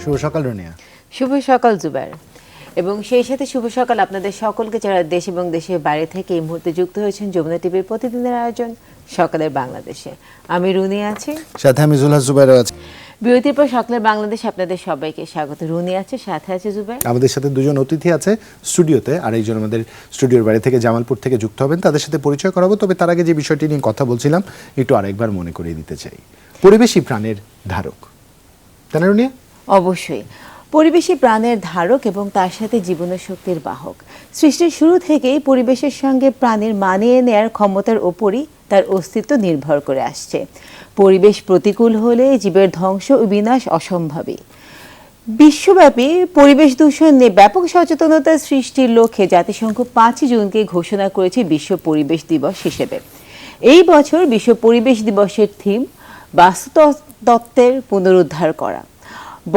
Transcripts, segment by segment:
শুভ সকাল রুনিয়া। শুভ সকাল জুবাইর, এবং সেই সাথে শুভ সকাল আপনাদের সকলকে যারা দেশ এবং দেশের বাইরে থেকে এই মুহূর্তে যুক্ত হয়েছেন যমুনা টিভির প্রতিদিনের আয়োজন সকালের বাংলাদেশে। আমি রুনি আছি, সাথে আমি জুলহাস জুবাইর আছি। বিরতির পর সকালের বাংলাদেশ আপনাদের সবাইকে স্বাগত। রুনি আছে, সাথে আছে জুবাইর। আমাদের সাথে দুজন অতিথি আছে স্টুডিওতে, আর একজন আমাদের স্টুডিওর বাইরে থেকে জামালপুর থেকে যুক্ত হবেন, তাদের সাথে পরিচয় করাবো। তবে তার আগে যে বিষয়টি নিয়ে কথা বলছিলাম একটু আরেকবার মনে করিয়ে দিতে চাই। পরিবেশই প্রাণের ধারক, তাই না রুনিয়া? অবশ্যই, পরিবেশই প্রাণের ধারক এবং তার সাথে জীবনের শক্তির বাহক। সৃষ্টির শুরু থেকেই পরিবেশের সঙ্গে প্রাণীর মানিয়ে নেয়ার ক্ষমতার ওপরই তার অস্তিত্ব নির্ভর করে আসছে। পরিবেশ প্রতিকূল হলে জীবের ধ্বংস ও বিনাশ অসম্ভবই। বিশ্বব্যাপী পরিবেশ দূষণ নিয়ে ব্যাপক সচেতনতা সৃষ্টির লক্ষ্যে জাতিসংঘ 5 জুনকে ঘোষণা করেছে বিশ্ব পরিবেশ দিবস হিসেবে। এই বছর বিশ্ব পরিবেশ দিবসের থিম বাস্তুতত্ত্বের পুনরুদ্ধার করা।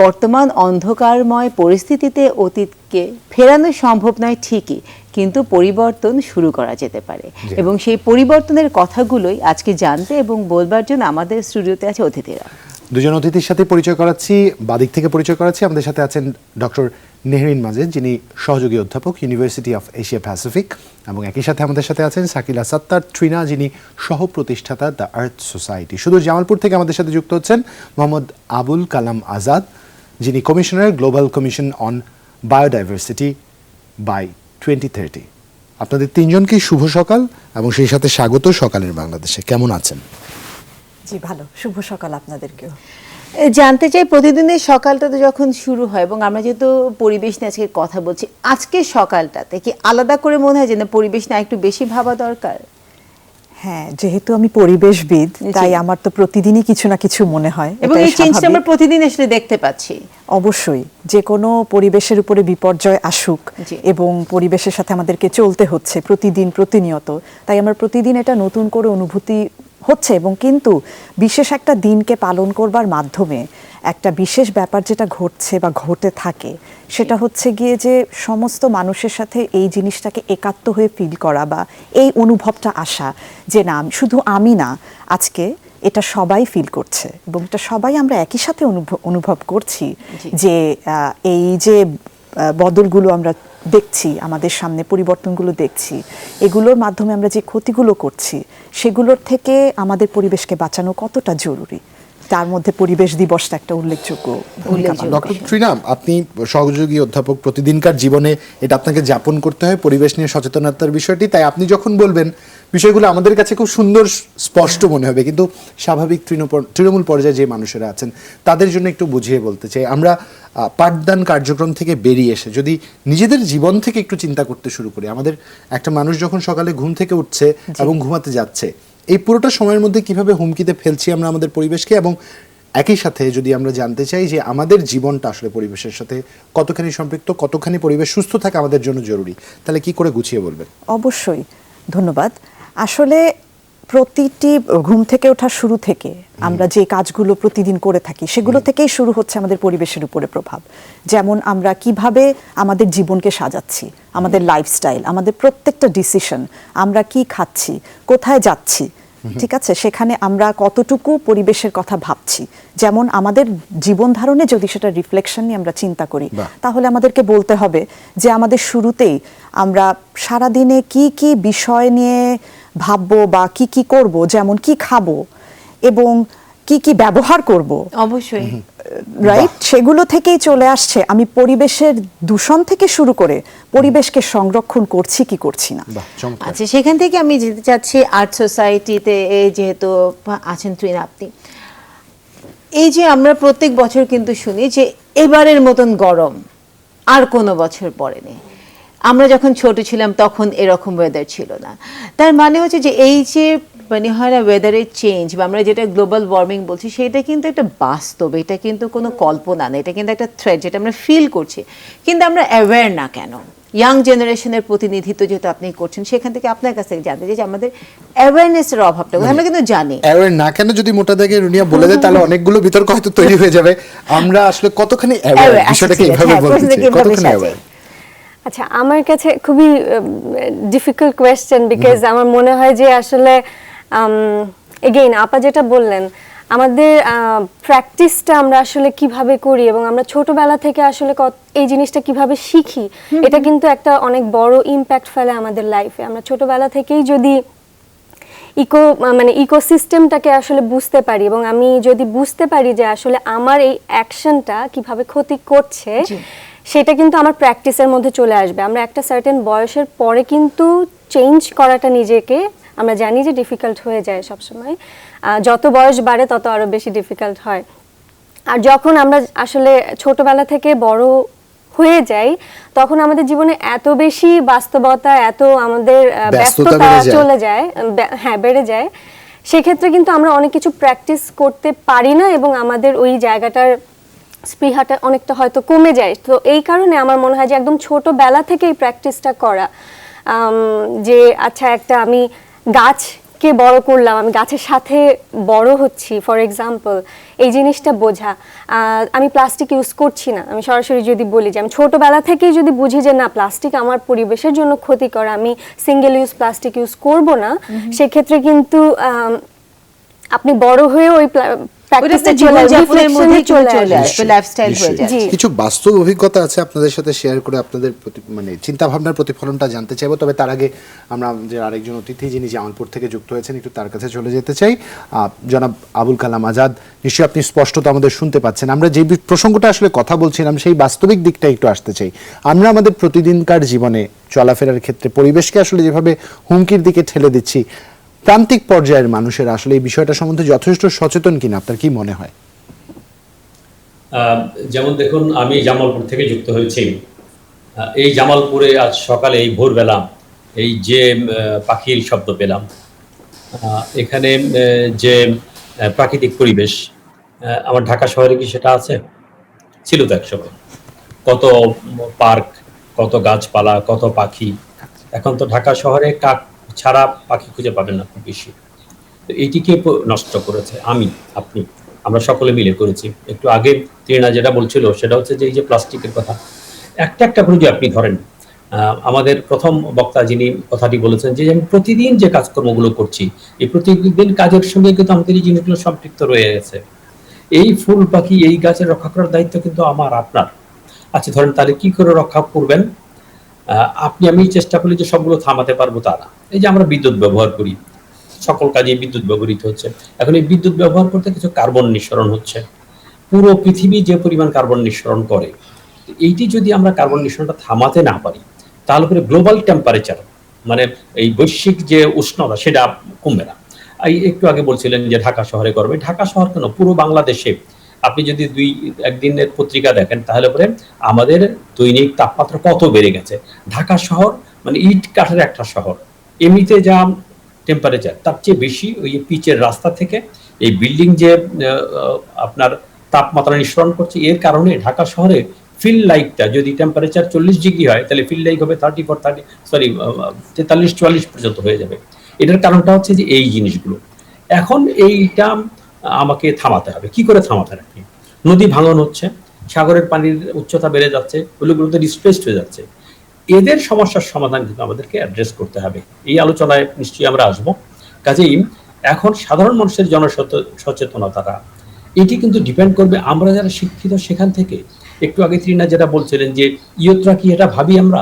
বর্তমান অন্ধকারময় পরিস্থিতিতে অতীতকে ফেরানো সম্ভব নয় ঠিকই, কিন্তু পরিবর্তন শুরু করা যেতে পারে, এবং সেই পরিবর্তনের কথাগুলোই আজকে জানতে এবং বলবার জন্য আমাদের স্টুডিওতে আছে অতিথিরা। দুজন অতিথির সাথে পরিচয় করাচ্ছি, বাদিক থেকে পরিচয় করাচ্ছি। আমাদের সাথে আছেন ডক্টর নেহরিন মাজেদ, যিনি সহযোগী অধ্যাপক ইউনিভার্সিটি অফ এশিয়া প্যাসিফিক, এবং একই সাথে আমাদের সাথে আছেন সাকিলা সাত্তার ট্রিনা, যিনি সহ প্রতিষ্ঠাতা দ্য আর্থ সোসাইটি। শুধু জামালপুর থেকে আমাদের সাথে যুক্ত হচ্ছেন মোহাম্মদ আবুল কালাম আজাদ, যিনি commissioner global commission on biodiversity by 2030। আপনাদের তিনজনকেই শুভ সকাল এবং সেই সাথে স্বাগত সকালের বাংলাদেশে। কেমন আছেন? জি ভালো, শুভ সকাল আপনাদেরকেও। জানতে চাই, প্রতিদিনের সকালটা তো যখন শুরু হয়, এবং আমরা যেহেতু পরিবেশ নিয়ে আজকে কথা বলছি, আজকের সকালটাতে কি আলাদা করে মনে হয় যে না পরিবেশ নিয়ে একটু বেশি ভাবা দরকার? হ্যাঁ, যেহেতু আমি পরিবেশবিদ, তাই আমার তো প্রতিদিনই কিছু না কিছু মনে হয়, এবং এই চেঞ্জটা আমরা প্রতিদিন আসলে দেখতে পাচ্ছি। অবশ্যই, যে কোনো পরিবেশের উপরে বিপর্যয় আসুক এবং পরিবেশের সাথে আমাদেরকে চলতে হচ্ছে প্রতিদিন প্রতিনিয়ত, তাই আমার প্রতিদিন এটা নতুন করে অনুভূতি হচ্ছে। এবং কিন্তু বিশেষ একটা দিনকে পালন করবার মাধ্যমে একটা বিশেষ ব্যাপার যেটা ঘটছে বা ঘটে থাকে, সেটা হচ্ছে গিয়ে যে সমস্ত মানুষের সাথে এই জিনিসটাকে একাত্ম হয়ে ফিল করা বা এই অনুভবটা আসা যে না শুধু আমি না, আজকে এটা সবাই ফিল করছে এবং এটা সবাই আমরা একই সাথে অনুভব করছি যে এই যে বদলগুলো আমরা দেখছি আমাদের সামনে, পরিবর্তনগুলো দেখছি, এগুলোর মাধ্যমে আমরা যে ক্ষতিগুলো করছি সেগুলোর থেকে আমাদের পরিবেশকে বাঁচানো কতটা জরুরি, তার মধ্যে পরিবেশ দিবসটা একটা উল্লেখযোগ্য। ডক্টর ট্রিনা, আপনি সহযোগী অধ্যাপক, প্রতিদিনকার জীবনে এটা আপনাকে যাপন করতে হয় পরিবেশ নিয়ে সচেতনতার বিষয়টি, তাই আপনি যখন বলবেন বিষয়গুলো আমাদের কাছে খুব সুন্দর স্পষ্ট মনে হবে, কিন্তু স্বাভাবিক তৃণমূল পর্যায়ে যে মানুষেরা আছেন তাদের জন্য একটু বুঝিয়ে বলতে চাই। আমরা পাঠদান কার্যক্রম থেকে বেরিয়ে এসে যদি নিজেদের জীবন থেকে একটু চিন্তা করতে শুরু করি, আমাদের একটা মানুষ যখন সকালে ঘুম থেকে উঠছে এবং ঘুমাতে যাচ্ছে, এই পুরোটা সময়ের মধ্যে কিভাবে হুমকিতে ফেলছি আমরা আমাদের পরিবেশকে, এবং একই সাথে যদি আমরা জানতে চাই যে আমাদের জীবনটা আসলে পরিবেশের সাথে কতখানি সম্পৃক্ত, কতখানি পরিবেশ সুস্থ থাকা আমাদের জন্য জরুরি, তাহলে কি করে গুছিয়ে বলবেন? অবশ্যই, ধন্যবাদ। আসলে প্রতিটি ঘুম থেকে ওঠার শুরু থেকে আমরা যে কাজগুলো প্রতিদিন করে থাকি সেগুলো থেকেই শুরু হচ্ছে আমাদের পরিবেশের উপরে প্রভাব। যেমন আমরা কিভাবে আমাদের জীবনকে সাজাচ্ছি, আমাদের লাইফস্টাইল, আমাদের প্রত্যেকটা ডিসিশন, আমরা কি খাচ্ছি, কোথায় যাচ্ছি, ঠিক আছে, সেখানে আমরা কতটুকু পরিবেশের কথা ভাবছি। যেমন আমাদের জীবন ধারণে যদি সেটা রিফ্লেকশন নিয়ে আমরা চিন্তা করি, তাহলে আমাদেরকে বলতে হবে যে আমাদের শুরুতেই আমরা সারাদিনে কি কি বিষয় নিয়ে ভাববো বা কি কি করব, যেমন কি খাবো এবং কি কি ব্যবহার করব, অবশ্যই রাইট, সেগুলো থেকেই চলে আসছে আমি পরিবেশের দূষণ থেকে শুরু করে পরিবেশকে সংরক্ষণ করছি কি করছি না। আচ্ছা, সেখান থেকে আমি যেতে চাচ্ছি আর্থ সোসাইটিতে যেহেতু আছেন ট্রিনা, আপনি এই যে আমরা প্রত্যেক বছর কিন্তু শুনি যে এবারের মতন গরম আর কোনো বছর পড়েনি। আমরা যখন ছোট ছিলাম তখন এরকম ওয়েদার ছিল না। তার মানে হচ্ছে যে এই যে মানে হয় না ওয়েদারের চেঞ্জ বা আমরা যেটা গ্লোবাল ওয়ার্মিং বলছি, সেটা কিন্তু একটা বাস্তব, এটা কিন্তু কোনো কল্পনা না, এটা কিন্তু একটা থ্রেট যেটা আমরা ফিল করছি, কিন্তু আমরা অ্যাওয়্যার না কেন? ইয়াং জেনারেশনের প্রতিনিধিত্ব যেহেতু আপনি করছেন, সেখান থেকে আপনার কাছ থেকে জানতে চাই যে আমাদের অ্যাওয়ারনেসের অভাবটা আমরা কিন্তু জানি। অ্যাওয়্যার না কেন যদি মোটা দাগে রুনিয়া বলে দেয় তাহলে অনেকগুলো বিতর্ক হয়তো তৈরি হয়ে যাবে। আমরা আসলে কতখানি অ্যাওয়্যার, বিষয়টাকে এইভাবে বলতে চাই, কতখানি অ্যাওয়্যার? আচ্ছা, আমার কাছে খুবই ডিফিকাল্ট কোয়েশ্চেন, বিকজ আমার মনে হয় যে আসলে এগেইন আপা যেটা বললেন, আমাদের প্র্যাকটিসটা আমরা আসলে কিভাবে করি এবং আমরা ছোটবেলা থেকে আসলে এই জিনিসটা কিভাবে শিখি, এটা কিন্তু একটা অনেক বড় ইম্প্যাক্ট ফেলে আমাদের লাইফে। আমরা ছোটবেলা থেকেই যদি ইকোসিস্টেমটাকে আসলে বুঝতে পারি এবং আমি যদি বুঝতে পারি যে আসলে আমার এই অ্যাকশনটা কিভাবে ক্ষতি করছে, সেটা কিন্তু আমার প্র্যাকটিসের মধ্যে চলে আসবে। আমরা একটা সার্টেন বয়সের পরে কিন্তু চেঞ্জ করাটা নিজেকে আমরা জানি যে ডিফিকাল্ট হয়ে যায় সবসময়, যত বয়স বাড়ে তত আরো বেশি ডিফিকাল্ট হয়। আর যখন আমরা আসলে ছোটবেলা থেকে বড় হয়ে যাই, তখন আমাদের জীবনে এত বেশি বাস্তবতা, এত আমাদের ব্যস্ততা চলে যায়, হ্যাঁ বেড়ে যায়, সেক্ষেত্রে কিন্তু আমরা অনেক কিছু প্র্যাকটিস করতে পারি না এবং আমাদের ওই জায়গাটার স্পৃহাটা অনেকটা হয়তো কমে যায়। তো এই কারণে আমার মনে হয় যে একদম ছোটবেলা থেকে এই প্র্যাকটিসটা করা, যে আচ্ছা একটা আমি গাছকে বড় করলাম, আমি গাছের সাথে বড় হচ্ছি, ফর এক্সাম্পল এই জিনিসটা বোঝা। আমি প্লাস্টিক ইউজ করছি না, আমি সরাসরি যদি বলি যে আমি ছোটবেলা থেকেই যদি বুঝি যে না প্লাস্টিক আমার পরিবেশের জন্য ক্ষতিকর, আমি সিঙ্গেল ইউজ প্লাস্টিক ইউজ করব না, সেক্ষেত্রে কিন্তু আপনি বড় হয়ে ওই কিছু বাস্তব অভিজ্ঞতা আছে আপনাদের সাথে শেয়ার করে আপনাদের মানে চিন্তা ভাবনার প্রতিফলনটা জানতে চাইবো। তবে তার আগে আমরা যে আরেকজন অতিথি যিনি জামালপুর থেকে যুক্ত হয়েছেন একটু তার কাছে চলে যেতে চাই। জনাব আবুল কালাম আজাদ, নিশ্চয়ই আপনি স্পষ্টত আমাদের শুনতে পাচ্ছেন। আমরা যে প্রসঙ্গটা আসলে কথা বলছিলাম সেই বাস্তবিক দিকটা একটু আসতে চাই। আমরা আমাদের প্রতিদিনকার জীবনে চলাফেরার ক্ষেত্রে পরিবেশকে আসলে যেভাবে হুমকির দিকে ঠেলে দিচ্ছি, প্রান্তিক পর্যায়ের মানুষের আসলে এই বিষয়টা সম্বন্ধে যথেষ্ট সচেতন কিনা আপনার কি মনে হয়? যেমন দেখুন, আমি জামালপুর থেকে যুক্ত হয়েছি। এই জামালপুরে আজ সকালে এই ভোরবেলা এই যে পাখির শব্দ পেলাম, এখানে যে প্রাকৃতিক পরিবেশ, আমার ঢাকা শহরে কি সেটা আছে? ছিল তো একসময়, কত পার্ক, কত গাছপালা, কত পাখি। এখন তো ঢাকা শহরে কাক ছাড়া পাখি খুঁজে পাবেন না খুব বেশি। তো এইটিকে নষ্ট করেছে আপনি, আমরা সকলে মিলে করেছি। একটু আগে তৃণা যেটা বলছিল সেটা হচ্ছে যে এই যে প্লাস্টিকের কথা, একটা করে যে আপনি ধরেন, আমাদের প্রথম বক্তা যিনি কথাটি বলেছেন যে আমি প্রতিদিন যে কাজকর্মগুলো করছি, এই প্রতিদিন কাজের সঙ্গে কিন্তু আমাদের এই জিনিসগুলো সম্পৃক্ত রয়ে গেছে। এই ফুল পাখি, এই গাছের রক্ষা করার দায়িত্ব কিন্তু আমার আপনার। আচ্ছা ধরেন, তাহলে কি করে রক্ষা করবেন? আমি চেষ্টা করি যে সবগুলো থামাতে পারবো তা না। এই যে আমরা বিদ্যুৎ ব্যবহার করি, সকল কাজে বিদ্যুৎ ব্যবহৃত হচ্ছে। এখন এই বিদ্যুৎ ব্যবহার করতে কিছু কার্বন নিঃসরণ হচ্ছে। পুরো পৃথিবী যে পরিমাণ কার্বন নিঃসরণ করে, এইটি যদি আমরা কার্বন নিঃসরণটা থামাতে না পারি, তাহলে করে গ্লোবাল টেম্পারেচার, মানে এই বৈশ্বিক যে উষ্ণতা, সেটা কমবে না। এই একটু আগে বলছিলেন যে ঢাকা শহরে গরমে, ঢাকা শহর কেন, পুরো বাংলাদেশে আপনি যদি একদিনের পত্রিকা দেখেন, তাহলে পরে আমাদের দৈনিক তাপমাত্রা কত বেড়ে গেছে। ঢাকা শহর মানে ইট কাঠের একটা শহর, এমনিতে যা টেম্পারেচার তার চেয়ে বেশি ওই পিচের রাস্তা থেকে এই বিল্ডিং যে আপনার তাপমাত্রা নিঃসরণ করছে, এর কারণে ঢাকা শহরে ফিল লাইটটা যদি টেম্পারেচার 40 ডিগ্রি হয়, তাহলে ফিল লাইট হবে 43-44 পর্যন্ত হয়ে যাবে। এটার কারণটা হচ্ছে যে এই জিনিসগুলো। এখন এইটা আমাকে থামাতে হবে। কি করে থামাতে হবে? নদী ভাঙন হচ্ছে, সাগরের পানির উচ্চতা বেড়ে যাচ্ছে, ওগুলোতে ডিসপ্লেসড হয়ে যাচ্ছে। এদের সমস্যার সমাধান কিন্তু আমাদেরকে অ্যাড্রেস করতে হবে। এই আলোচনায় নিশ্চয়ই আমরা আসবো। কাজেই এখন সাধারণ মানুষের জনসচেতনতাটা, এটি কিন্তু ডিপেন্ড করবে আমরা যারা শিক্ষিত সেখান থেকে। একটু আগে তৃণা যেটা বলছিলেন যে ইয়ত্রা কি, এটা ভাবি আমরা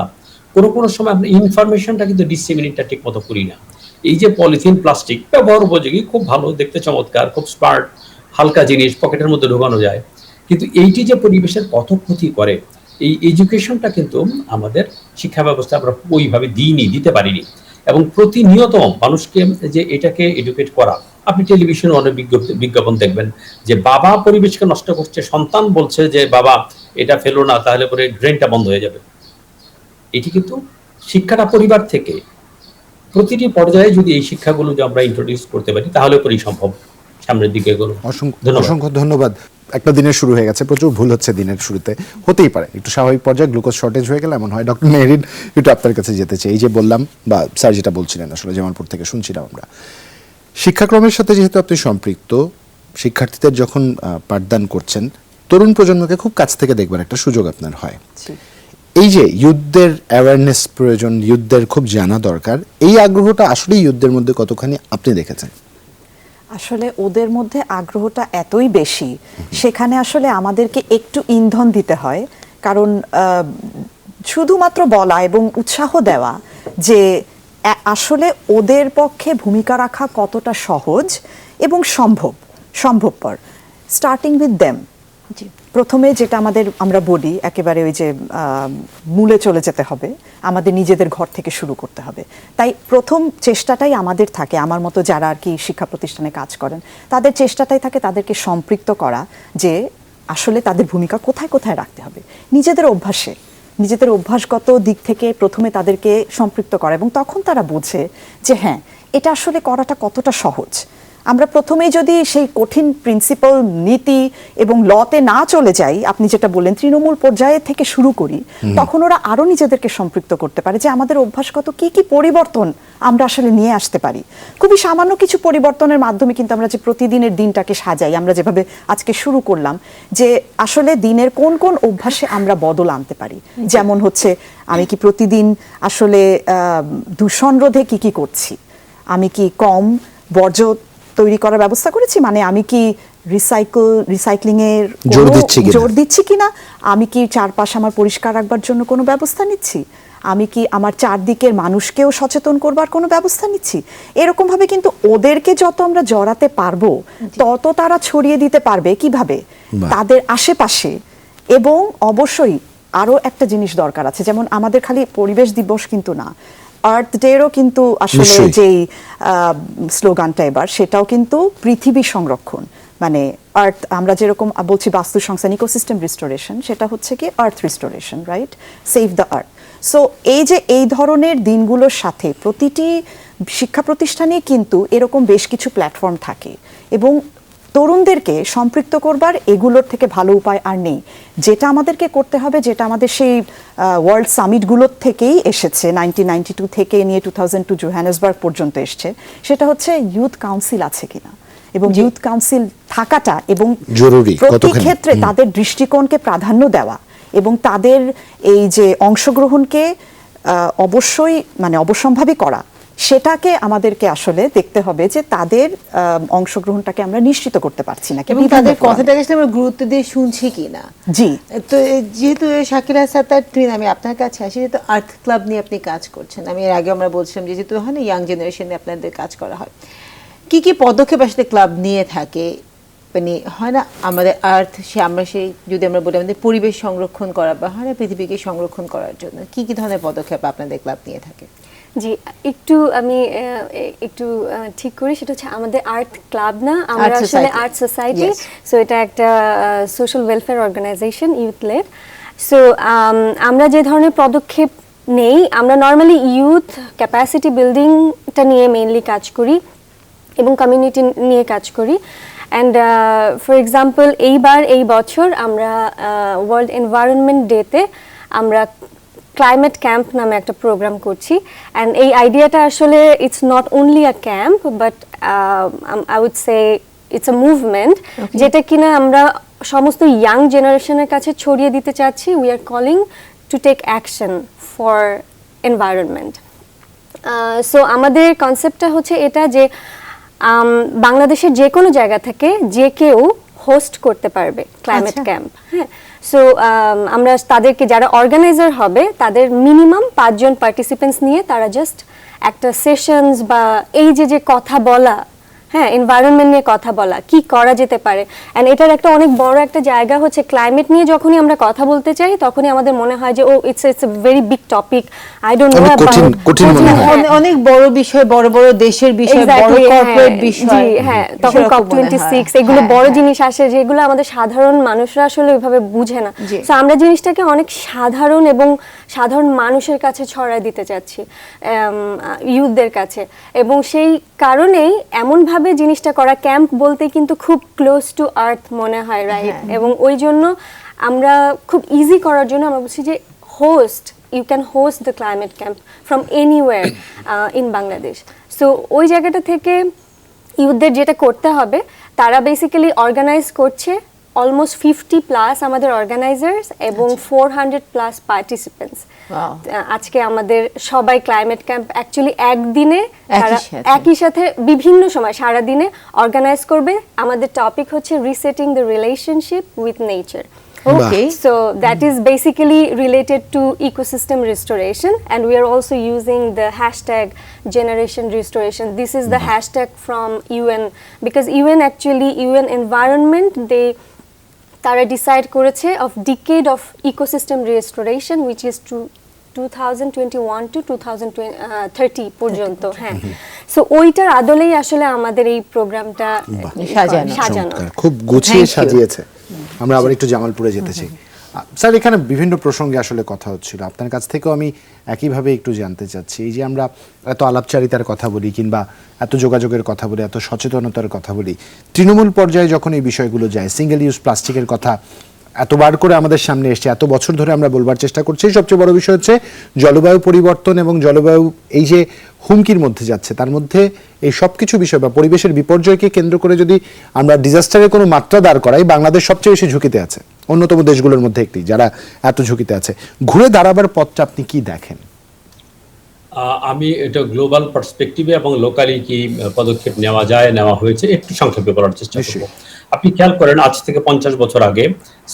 কোনো সময় আপনি ইনফরমেশনটা কিন্তু ডিসেমিনেটটা ঠিক মতো করি না। এই যে পলিথিন, প্লাস্টিক ব্যবহার উপযোগী, খুব ভালো দেখতে, চমৎকার, খুব স্মার্ট, হালকা জিনিস পকেটের মধ্যে ঢোকানো যায়, কিন্তু এইটি যে পরিবেশের কত ক্ষতি করে, এই এডুকেশনটা কিন্তু আমাদের শিক্ষা ব্যবস্থা আমরা ওইভাবে দিতে পারিনি। এবং প্রতিনিয়ত মানুষকে যে এটাকে এডুকেট করা, আপনি টেলিভিশনে অনেক বিজ্ঞাপন দেখবেন যে বাবা পরিবেশকে নষ্ট করছে, সন্তান বলছে যে বাবা এটা ফেলো না, তাহলে পরে ড্রেনটা বন্ধ হয়ে যাবে। এটি কিন্তু শিক্ষাটা পরিবার থেকে প্রতিটি পর্যায়ে যদি এই শিক্ষাগুলো যে আমরা ইন্ট্রোডিউস করতে পারি, তাহলে পরেই সম্ভব সামনের দিকে এগোনো। অসংখ্য ধন্যবাদ। একটা দিনের শুরু হয়ে গেছে, প্রচুর ভুল হচ্ছে দিনের শুরুতে, হতেই পারে একটু স্বাভাবিক পর্যায়ে গ্লুকোজ শর্টেজ হয়ে গেলে এমন হয়। ডক্টর মেহরিন, একটু আপনার কাছে যেতে চাই। এই যে বললাম, বা স্যার যেটা বলছিলেন, আসলে জামালপুর থেকে শুনছিলাম আমরা, শিক্ষাক্রমের সাথে যেহেতু আপনি সম্পৃক্ত, শিক্ষার্থীদের যখন পাঠদান করছেন, তরুণ প্রজন্মকে খুব কাছ থেকে দেখবার একটা সুযোগ আপনার হয়। এই যে যুদ্ধের অ্যাওয়ারনেস প্রয়োজন, যুদ্ধের খুব জানা দরকার, এই আগ্রহটা আসলে যুদ্ধের মধ্যে কতখানি আপনি দেখেছেন? আসলে ওদের মধ্যে আগ্রহটা এতই বেশি, সেখানে আসলে আমাদেরকে একটু ইন্ধন দিতে হয়। কারণ শুধুমাত্র বলা এবং উৎসাহ দেওয়া যে আসলে ওদের পক্ষে ভূমিকা রাখা কতটা সহজ এবং সম্ভবপর, স্টার্টিং উইথ দেম। প্রথমে যেটা আমরা বলি একেবারে ওই যে মূলে চলে যেতে হবে, আমাদের নিজেদের ঘর থেকে শুরু করতে হবে। তাই প্রথম চেষ্টাটাই আমাদের থাকে, আমার মতো যারা আর কি শিক্ষা প্রতিষ্ঠানে কাজ করেন তাদের চেষ্টাটাই থাকে তাদেরকে সম্পৃক্ত করা, যে আসলে তাদের ভূমিকা কোথায় কোথায় রাখতে হবে, নিজেদের অভ্যাসগত দিক থেকে প্রথমে তাদেরকে সম্পৃক্ত করা, এবং তখন তারা বোঝে যে হ্যাঁ, এটা আসলে করাটা কতটা সহজ। আমরা প্রথমেই যদি সেই কঠিন প্রিন্সিপাল, নীতি এবং লতে না চলে যাই, আপনি যেটা বললেন তৃণমূল পর্যায়ে থেকে শুরু করি, তখন ওরা আরো নিজেদেরকে সম্পৃক্ত করতে পারে যে আমাদের অভ্যাসগত কি কি পরিবর্তন আমরা আসলে নিয়ে আসতে পারি। খুবই সামান্য কিছু পরিবর্তনের মাধ্যমে কিন্তু আমরা যে প্রতিদিনের দিনটাকে সাজাই, আমরা যেভাবে আজকে শুরু করলাম, যে আসলে দিনের কোন কোন অভ্যাসে আমরা বদল আনতে পারি। যেমন হচ্ছে, আমি কি প্রতিদিন আসলে দূষণ রোধে কি কি করছি, আমি কি কম বর্জ্য তৈরি করার ব্যবস্থা করেছি, মানে আমি কি রিসাইক্লিং এর জোর দিচ্ছি কিনা, আমি কি চারপাশ আমার পরিষ্কার রাখবার জন্য কোনো ব্যবস্থা নিচ্ছি, আমি কি আমার চারদিকের মানুষকেও সচেতন করবার কোনো ব্যবস্থা নিচ্ছি। এরকম ভাবে কিন্তু ওদেরকে যত আমরা জড়াতে পারবো তত তারা ছড়িয়ে দিতে পারবে কিভাবে তাদের আশেপাশে। এবং অবশ্যই আরো একটা জিনিস দরকার আছে, যেমন আমাদের খালি পরিবেশ দিবস কিন্তু না, আর্থ ডেরও কিন্তু আসলে যেই স্লোগানটা এবার, সেটাও কিন্তু পৃথিবী সংরক্ষণ, মানে আর্থ, আমরা যেরকম বলছি বাস্তু সংস্থান, ইকোসিস্টেম রিস্টোরেশন, সেটা হচ্ছে কি earth restoration, right, save the earth. So এই যে এই ধরনের দিনগুলোর সাথে প্রতিটি শিক্ষা প্রতিষ্ঠানে কিন্তু এরকম বেশ কিছু প্ল্যাটফর্ম থাকে, এবং তরুণদেরকে সম্পৃক্ত করবার এগুলোর থেকে ভালো উপায় আর নেই। যেটা আমাদেরকে করতে হবে, যেটা আমাদের সেই ওয়ার্ল্ড সামিটগুলোর থেকেই এসেছে, 1992 থেকে নিয়ে 2002 জোহানেসবার্গ পর্যন্ত এসছে, সেটা হচ্ছে ইউথ কাউন্সিল আছে কিনা, এবং ইউথ কাউন্সিল থাকাটা এবং জরুরি, প্রতি ক্ষেত্রে তাদের দৃষ্টিকোণকে প্রাধান্য দেওয়া এবং তাদের এই যে অংশগ্রহণকে অবশ্যই মানে অবশ্যম্ভাবী করা, সেটাকে আমাদেরকে আসলে দেখতে হবে যে তাদের অংশগ্রহণটাকে আমরা নিশ্চিত করতে পারছি না, এবং তাদের কথাটাকে আমরা গুরুত্ব দিয়ে শুনছি কিনা। জি, তো যেহেতু শাকিলা সাত্তার, আমি আপনার কাছে আসি, যেহেতু আর্থ ক্লাব নিয়ে আপনি কাজ করছেন, আমি এর আগে আমরা বলছিলাম যে যেহেতু হয় না ইয়াং জেনারেশনে আপনাদের কাজ করা হয়, কি কি পদক্ষেপ আসলে ক্লাব নিয়ে থাকে, মানে হয় না আমাদের আর্থ, আমরা সেই যদি আমরা বলি আমাদের পরিবেশ সংরক্ষণ করা বা হয় না পৃথিবীকে সংরক্ষণ করার জন্য কি কি ধরনের পদক্ষেপ আপনাদের ক্লাব নিয়ে থাকে? জি, আমি একটু ঠিক করি, সেটা হচ্ছে আমাদের আর্থ ক্লাব না, আমরা আসলে আর্থ সোসাইটি। সো এটা একটা social welfare organization, youth led. So আমরা যে ধরনের পদক্ষেপ নেই, আমরা নর্মালি ইউথ ক্যাপাসিটি বিল্ডিংটা নিয়ে মেইনলি কাজ করি এবং কমিউনিটি নিয়ে কাজ করি। অ্যান্ড ফর এক্সাম্পল এই বছর আমরা ওয়ার্ল্ড এনভায়রনমেন্ট ডেতে আমরা ক্লাইমেট ক্যাম্প নামে একটা প্রোগ্রাম করছি। অ্যান্ড এই আইডিয়াটা আসলে it's not only a camp, but I would say it's a movement, যেটা কিনা আমরা সমস্ত ইয়াং জেনারেশনের কাছে ছড়িয়ে দিতে চাচ্ছি। We are calling to take action for environment. So আমাদের কনসেপ্টটা হচ্ছে এটা যে বাংলাদেশের যে কোনো জায়গা থেকে যে কেউ হোস্ট করতে পারবে ক্লাইমেট ক্যাম্প। হ্যাঁ, সো আমরা তাদেরকে, যারা অর্গানাইজার হবে, তাদের মিনিমাম 5 জন পার্টিসিপেন্টস নিয়ে তারা জাস্ট একটা সেশনস বা এই যে কথা বলা, হ্যাঁ, এনভায়রনমেন্ট নিয়ে কথা বলা, কি করা যেতে পারে। অ্যান্ড এটার একটা অনেক বড় একটা জায়গা হচ্ছে ক্লাইমেট নিয়ে যখনই আমরা কথা বলতে চাই তখনই আমাদের মনে হয় যে it's a very big topic, I don't know about, অনেক বড় বিষয়, বড় বড় দেশের বিষয়, বড় কর্পোরেট বিষয়, হ্যাঁ, তখন COP26 এগুলো বড় জিনিস আসে যেগুলো আমাদের সাধারণ মানুষরা আসলে ওইভাবে বুঝে না। সো আমরা জিনিসটাকে অনেক সাধারণ এবং সাধারণ মানুষের কাছে ছড়ায় দিতে চাচ্ছি, ইউথদের কাছে, এবং সেই কারণেই এমনভাবে জিনিসটা করা। ক্যাম্প বলতে কিন্তু খুব ক্লোজ টু আর্থ মনে হয়, রাইট? এবং ওই জন্য আমরা খুব ইজি করার জন্য আমরা বলছি যে you can host the climate camp from anywhere in Bangladesh. So ওই জায়গাটা থেকে ইউথদের যেটা করতে হবে, তারা বেসিক্যালি অর্গানাইজ করছে অলমোস্ট 50 প্লাস আমাদের অর্গানাইজার্স এবং 400 প্লাস পার্টিসিপেন্টস। Wow. আজকে আমাদের সবাই ক্লাইমেট ক্যাম্প অ্যাকচুয়ালি একদিনে তারা সাথে। একই সাথে বিভিন্ন সময় সারা দিনে অর্গানাইজ করবে। আমাদের টপিক হচ্ছে resetting the relationship with nature. Okay. So that is basically related to ecosystem restoration, and we are also using the hashtag Generation Restoration. This is the hashtag from UN, because UN Environment, তারা decide করেছে of decade of ecosystem restoration, which is to 2021 to 2030 পর্যন্ত। হ্যাঁ, so ওইটার আদলেই আসলে আমাদের এই প্রোগ্রামটা সাজানো। চমৎকার, খুব গুছিয়ে Thank you. সাজিয়েছে। আমরা আবার একটু জামালপুরে যেতে চাই। স্যার, এখানে বিভিন্ন প্রসঙ্গে আসলে কথা হচ্ছিল, আপনার কাছ থেকেও আমি একইভাবে একটু জানতে চাচ্ছি, এই যে আমরা এত আলাপচারিতার কথা বলি কিংবা এত যোগাযোগের কথা বলি, এত সচেতনতার কথা বলি, তৃণমূল পর্যায়ে যখন এই বিষয়গুলো যায়, সিঙ্গেল ইউজ প্লাস্টিকের কথা এতবার করে আমাদের সামনে এসছে, এত বছর ধরে আমরা বলবার চেষ্টা করছি, সবচেয়ে বড় বিষয় হচ্ছে জলবায়ু পরিবর্তন এবং জলবায়ু এই যে হুমকির মধ্যে যাচ্ছে, তার মধ্যে এই সব কিছু বিষয় বা পরিবেশের বিপর্যয়কে কেন্দ্র করে যদি আমরা ডিজাস্টারের কোনো মাত্রা দাঁড় করাই, বাংলাদেশ সবচেয়ে বেশি ঝুঁকিতে আছে, অন্যতম দেশগুলোর মধ্যে একটি যারা এত ঝুঁকিতে আছে। ঘুরে দাঁড়াবার পথটা আপনি কি দেখেন? আমি এটা গ্লোবাল পার্সপেক্টিভে এবং লোকালি কি পদক্ষেপ নেওয়া হয়েছে একটু সংক্ষেপে বলার চেষ্টা করব। আপনি খেয়াল করেন, আজ থেকে 50 বছর আগে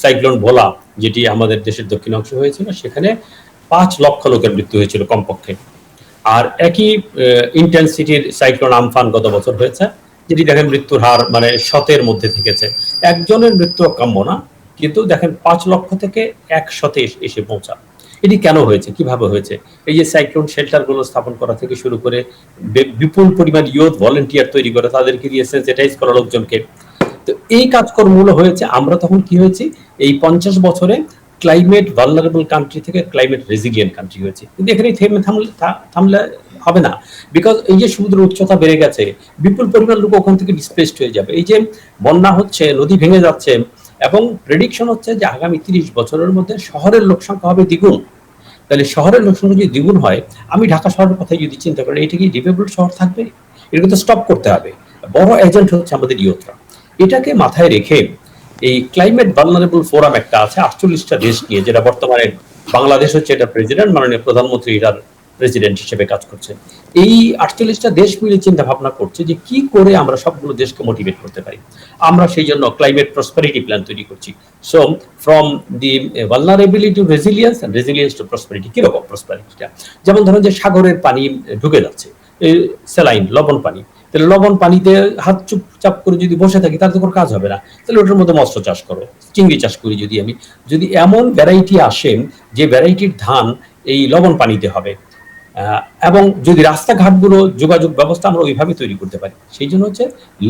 সাইক্লোন ভোলা, যেটি আমাদের দেশের দক্ষিণ অংশে হয়েছিল, সেখানে 5 লক্ষ লোকের মৃত্যু হয়েছিল কমপক্ষে। আর একই ইন্টেন্সিটির সাইক্লোন আমফান গত বছর হয়েছে, যেটি দেখেন মৃত্যুর হার মানে 100-এর মধ্যে থেকেছে। একজনের মৃত্যু কাম্য না, কিন্তু দেখেন 5 লক্ষ থেকে 100-তে এসে পৌঁছা। এটি কেন হয়েছে, কিভাবে হয়েছে? এই যে সাইক্লোন শেল্টারগুলো স্থাপন করা থেকে শুরু করে বিপুল পরিমাণ ইয়ুথ ভলেন্টিয়ার তৈরি করে, তাদেরকে দিয়ে সেন্সিটাইজ করা লোকজনকে। তো এই কাজকর্মগুলো হয়েছে। আমরা তখন কি হয়েছি, এই 50 বছরে ক্লাইমেট ভালনারেবল কান্ট্রি থেকে ক্লাইমেট রেজিলিয়েন্ট কান্ট্রি হয়েছে। কিন্তু এখানে থামলে হবে না, বিকজ এই যে সমুদ্রের উচ্চতা বেড়ে গেছে, বিপুল পরিমাণ লোক ওখান থেকে ডিসপ্লেসড হয়ে যাবে। এই যে বন্যা হচ্ছে, নদী ভেঙে যাচ্ছে, এবং প্রেডিকশন হচ্ছে যে আগামী 30 বছরের মধ্যে শহরের লোক সংখ্যা হবে দ্বিগুণ। তাহলে শহরের লোক সংখ্যা যদি দ্বিগুণ হয়, আমি ঢাকা শহরের কথা যদি চিন্তা করি, এটা কি লিভেবল শহর থাকবে? এটা কিন্তু স্টপ করতে হবে। বড় এজেন্ট হচ্ছে আমাদের ইয়ুথরা। এটাকে মাথায় রেখে এই ক্লাইমেট ভালনারেবল ফোরাম একটা আছে 48টা দেশ নিয়ে, যেটা বর্তমানে বাংলাদেশ হচ্ছে এটা প্রেসিডেন্ট, মাননীয় প্রধানমন্ত্রী এটার প্রেসিডেন্ট হিসেবে কাজ করছে। এই 48টা দেশ মিলে চিন্তা ভাবনা করছে যে কি করে আমরা সবগুলো দেশকে মোটিভেট করতে পারি। আমরা সেই জন্য ক্লাইমেট প্রসপারিটি প্ল্যান তৈরি করছি। So from the vulnerability to resilience and resilience to prosperity. কিরকম প্রসপারিটিটা? যেমন ধরুন যে সাগরের পানি ঢুকে যাচ্ছে, স্যালাইন লবণ পানি, তাহলে লবণ পানিতে হাত চুপচাপ করে যদি বসে থাকি, তাহলে তো কোনো কাজ হবে না। তাহলে ওটার মধ্যে মৎস্য চাষ করো, চিংড়ি চাষ করি। যদি এমন ভ্যারাইটি আসে যে ভ্যারাইটির ধান এই লবণ পানিতে হবে, এবং যদি রাস্তাঘাটগুলো যোগাযোগ ব্যবস্থা আমরা ওইভাবে তৈরি করতে পারি, সেই জন্য হচ্ছে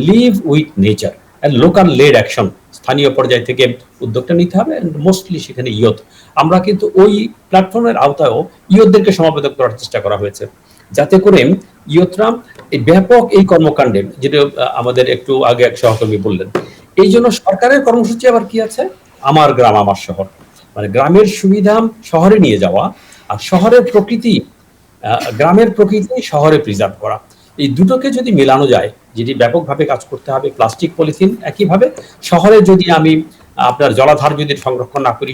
live with nature and local led action. স্থানীয় পর্যায় থেকে উদ্যোগটা নিতে হবে, অ্যান্ড মোস্টলি সেখানে ইয়ুথ। আমরা কিন্তু ওই প্ল্যাটফর্মের আওতায়ও ইয়ুথদেরকে সমাবেত করার চেষ্টা করা হয়েছে, যাতে করে ইয়ুথরা এই ব্যাপক এই কর্মকাণ্ডে, যেটা আমাদের একটু আগে এক সহকর্মী বললেন, এই জন্য সরকারের কর্মসূচি আবার কি আছে, আমার গ্রাম আমার শহর, মানে গ্রামের সুবিধা শহরে নিয়ে যাওয়া, আর শহরের প্রকৃতি, গ্রামের প্রকৃতি শহরে প্রিজার্ভ করা। এই দুটোকে যদি মেলানো যায়, যেটি ব্যাপকভাবে কাজ করতে হবে। প্লাস্টিক পলিথিন একইভাবে শহরে যদি আমি আপনার জলাধার যদি সংরক্ষণ না করি,